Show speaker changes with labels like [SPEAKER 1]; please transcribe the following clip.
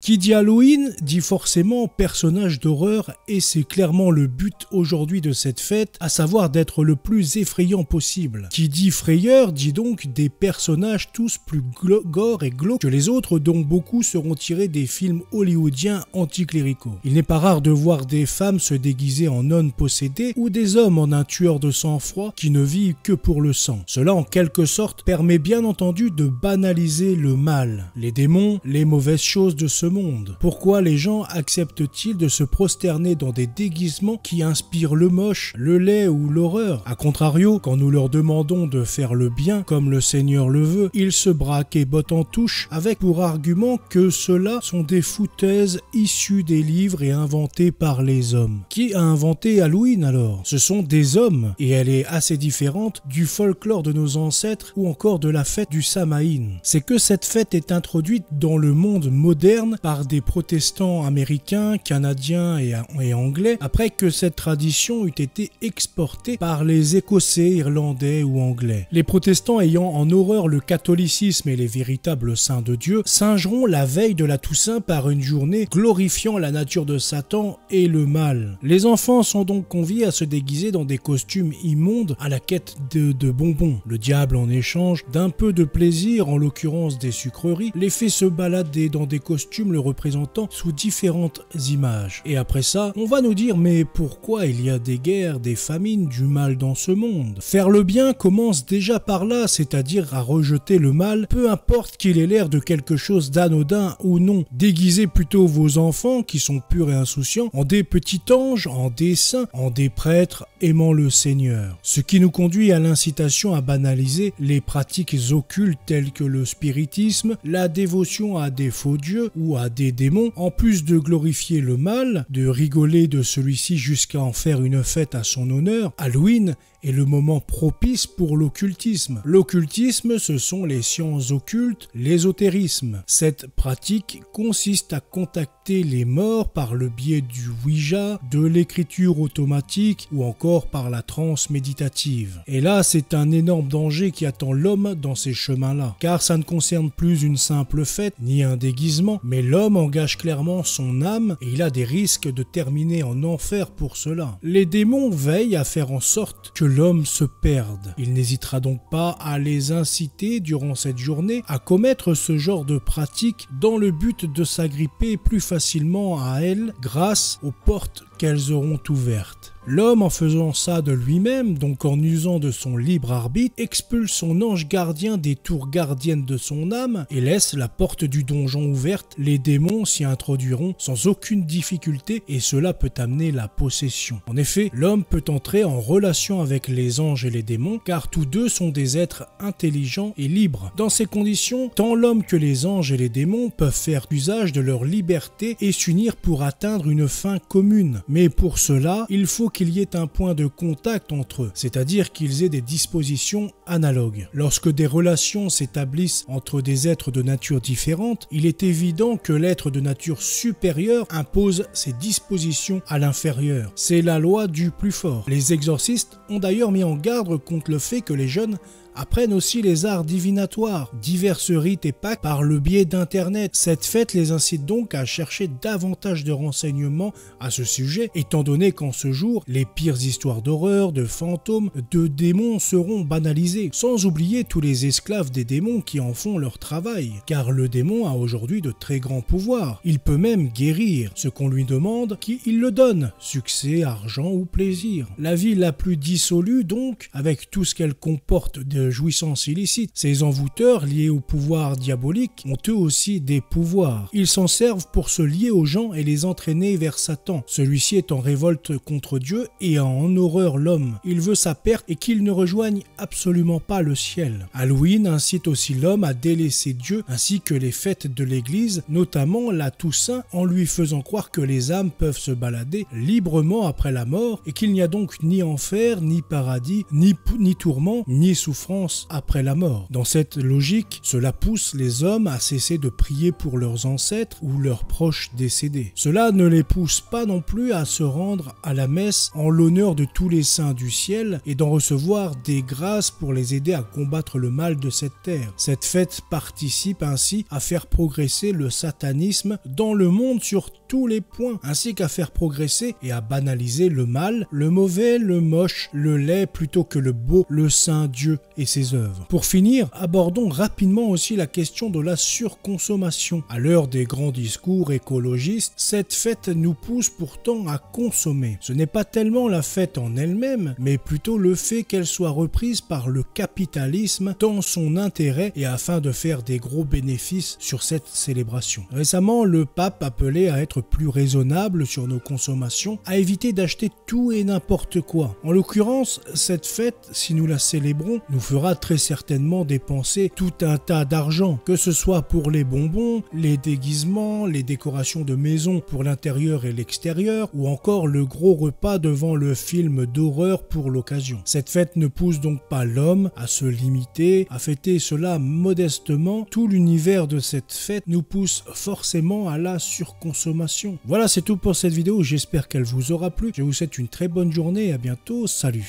[SPEAKER 1] Qui dit Halloween dit forcément personnage d'horreur et c'est clairement le but aujourd'hui de cette fête, à savoir d'être le plus effrayant possible. Qui dit frayeur dit donc des personnages tous plus gore et glauques que les autres, dont beaucoup seront tirés des films hollywoodiens anticléricaux. Il n'est pas rare de voir des femmes se déguiser en nonnes possédées ou des hommes en un tueur de sang-froid qui ne vit que pour le sang. Cela en quelque sorte permet bien entendu de banaliser le mal, les démons, les mauvaises choses de ce monde. Pourquoi les gens acceptent-ils de se prosterner dans des déguisements qui inspirent le moche, le laid ou l'horreur? A contrario, quand nous leur demandons de faire le bien comme le Seigneur le veut, ils se braquent et bottent en touche avec pour argument que ceux-là sont des foutaises issues des livres et inventées par les hommes. Qui a inventé Halloween alors? Ce sont des hommes et elle est assez différente du folklore de nos ancêtres ou encore de la fête du Samhain. C'est que cette fête est introduite dans le monde moderne par des protestants américains, canadiens et anglais après que cette tradition eut été exportée par les Écossais, Irlandais ou Anglais. Les protestants ayant en horreur le catholicisme et les véritables saints de Dieu singeront la veille de la Toussaint par une journée glorifiant la nature de Satan et le mal. Les enfants sont donc conviés à se déguiser dans des costumes immondes à la quête de bonbons. Le diable, en échange d'un peu de plaisir, en l'occurrence des sucreries, les fait se balader dans des costumes le représentant sous différentes images. Et après ça, on va nous dire mais pourquoi il y a des guerres, des famines, du mal dans ce monde? Faire le bien commence déjà par là, c'est-à-dire à rejeter le mal, peu importe qu'il ait l'air de quelque chose d'anodin ou non. Déguisez plutôt vos enfants, qui sont purs et insouciants, en des petits anges, en des saints, en des prêtres aimant le Seigneur. Ce qui nous conduit à l'incitation à banaliser les pratiques occultes telles que le spiritisme, la dévotion à des faux dieux ou à des démons, en plus de glorifier le mal, de rigoler de celui-ci jusqu'à en faire une fête à son honneur. Halloween est le moment propice pour l'occultisme. L'occultisme, ce sont les sciences occultes, l'ésotérisme. Cette pratique consiste à contacter les morts par le biais du Ouija, de l'écriture automatique ou encore par la transe méditative. Et là, c'est un énorme danger qui attend l'homme dans ces chemins-là, car ça ne concerne plus une simple fête, ni un déguisement, mais l'homme engage clairement son âme et il a des risques de terminer en enfer pour cela. Les démons veillent à faire en sorte que l'homme se perde. Il n'hésitera donc pas à les inciter durant cette journée à commettre ce genre de pratique dans le but de s'agripper plus facilement à elles grâce aux portes qu'elles auront ouvertes. L'homme, en faisant ça de lui-même, donc en usant de son libre arbitre, expulse son ange gardien des tours gardiennes de son âme et laisse la porte du donjon ouverte. Les démons s'y introduiront sans aucune difficulté et cela peut amener la possession. En effet, l'homme peut entrer en relation avec les anges et les démons car tous deux sont des êtres intelligents et libres. Dans ces conditions, tant l'homme que les anges et les démons peuvent faire usage de leur liberté et s'unir pour atteindre une fin commune. Mais pour cela, il faut qu'il y ait un point de contact entre eux, c'est-à-dire qu'ils aient des dispositions analogues. Lorsque des relations s'établissent entre des êtres de nature différente, il est évident que l'être de nature supérieure impose ses dispositions à l'inférieur. C'est la loi du plus fort. Les exorcistes ont d'ailleurs mis en garde contre le fait que les jeunes apprennent aussi les arts divinatoires, diverses rites et pactes par le biais d'internet. Cette fête les incite donc à chercher davantage de renseignements à ce sujet, étant donné qu'en ce jour, les pires histoires d'horreur, de fantômes, de démons seront banalisées, sans oublier tous les esclaves des démons qui en font leur travail, car le démon a aujourd'hui de très grands pouvoirs. Il peut même guérir, ce qu'on lui demande, il le donne, succès, argent ou plaisir. La vie la plus dissolue donc, avec tout ce qu'elle comporte de jouissances illicites. Ces envoûteurs liés au pouvoir diabolique ont eux aussi des pouvoirs. Ils s'en servent pour se lier aux gens et les entraîner vers Satan. Celui-ci est en révolte contre Dieu et a en horreur l'homme. Il veut sa perte et qu'il ne rejoigne absolument pas le ciel. Halloween incite aussi l'homme à délaisser Dieu ainsi que les fêtes de l'église, notamment la Toussaint, en lui faisant croire que les âmes peuvent se balader librement après la mort et qu'il n'y a donc ni enfer, ni paradis, ni tourment, ni souffrance espérance après la mort. Dans cette logique, cela pousse les hommes à cesser de prier pour leurs ancêtres ou leurs proches décédés. Cela ne les pousse pas non plus à se rendre à la messe en l'honneur de tous les saints du ciel et d'en recevoir des grâces pour les aider à combattre le mal de cette terre. Cette fête participe ainsi à faire progresser le satanisme dans le monde sur tous les points, ainsi qu'à faire progresser et à banaliser le mal, le mauvais, le moche, le laid plutôt que le beau, le saint Dieu et ses œuvres. Pour finir, abordons rapidement aussi la question de la surconsommation. À l'heure des grands discours écologistes, cette fête nous pousse pourtant à consommer. Ce n'est pas tellement la fête en elle-même, mais plutôt le fait qu'elle soit reprise par le capitalisme dans son intérêt et afin de faire des gros bénéfices sur cette célébration. Récemment, le pape appelait à être plus raisonnable sur nos consommations, à éviter d'acheter tout et n'importe quoi. En l'occurrence, cette fête, si nous la célébrons, nous fera très certainement dépenser tout un tas d'argent, que ce soit pour les bonbons, les déguisements, les décorations de maison pour l'intérieur et l'extérieur, ou encore le gros repas devant le film d'horreur pour l'occasion. Cette fête ne pousse donc pas l'homme à se limiter, à fêter cela modestement. Tout l'univers de cette fête nous pousse forcément à la surconsommation. Voilà, c'est tout pour cette vidéo, j'espère qu'elle vous aura plu. Je vous souhaite une très bonne journée et à bientôt, salut.